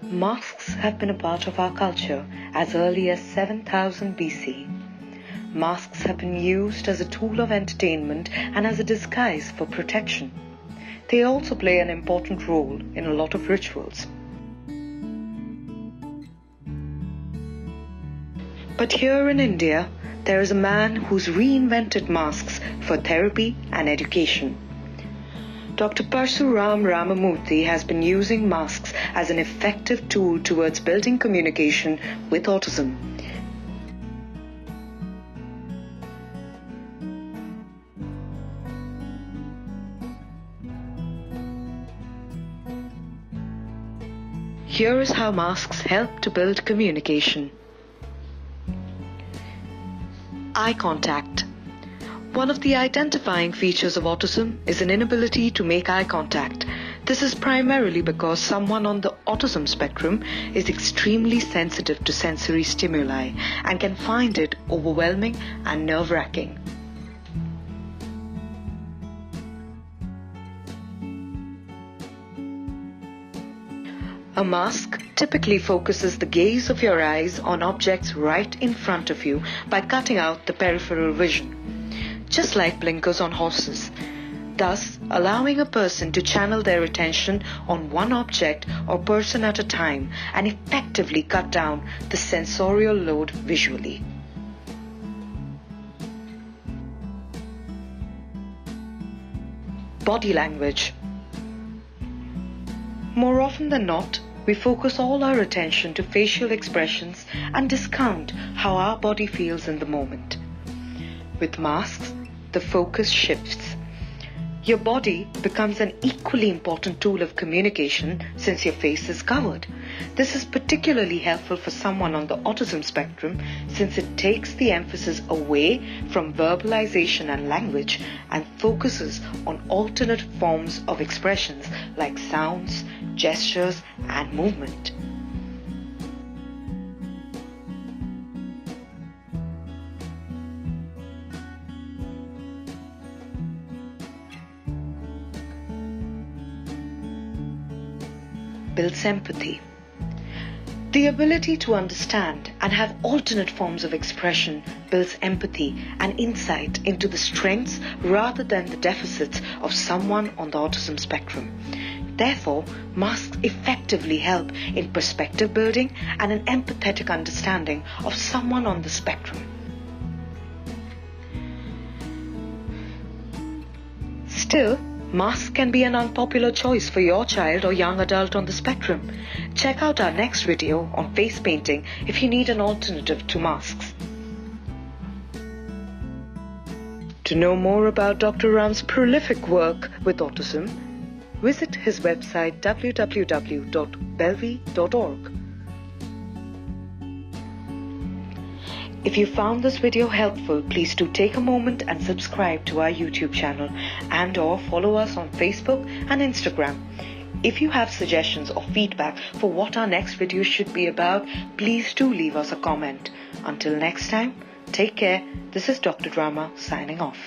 Masks have been a part of our culture as early as 7000 BC. Masks have been used as a tool of entertainment and as a disguise for protection. They also play an important role in a lot of rituals. But here in India, there is a man who's reinvented masks for therapy and education. Dr. Parasuram Ramamoorthi has been using masks as an effective tool towards building communication with autism. Here is how masks help to build communication. Eye contact. One of the identifying features of autism is an inability to make eye contact. This is primarily because someone on the autism spectrum is extremely sensitive to sensory stimuli and can find it overwhelming and nerve-wracking. A mask typically focuses the gaze of your eyes on objects right in front of you by cutting out the peripheral vision, just like blinkers on horses, thus allowing a person to channel their attention on one object or person at a time and effectively cut down the sensorial load visually. Body language. More often than not, we focus all our attention to facial expressions and discount how our body feels in the moment. With masks, the focus shifts. Your body becomes an equally important tool of communication since your face is covered. This is particularly helpful for someone on the autism spectrum since it takes the emphasis away from verbalization and language and focuses on alternate forms of expressions like sounds, gestures, and movement. Builds empathy. The ability to understand and have alternate forms of expression builds empathy and insight into the strengths rather than the deficits of someone on the autism spectrum. Therefore, masks effectively help in perspective building and an empathetic understanding of someone on the spectrum. Still, masks can be an unpopular choice for your child or young adult on the spectrum. Check out our next video on face painting if you need an alternative to masks. To know more about Dr. Ram's prolific work with autism, visit his website www.belvi.org. If you found this video helpful, please do take a moment and subscribe to our YouTube channel and/or follow us on Facebook and Instagram. If you have suggestions or feedback for what our next video should be about, please do leave us a comment. Until next time, take care. This is Dr. Rama signing off.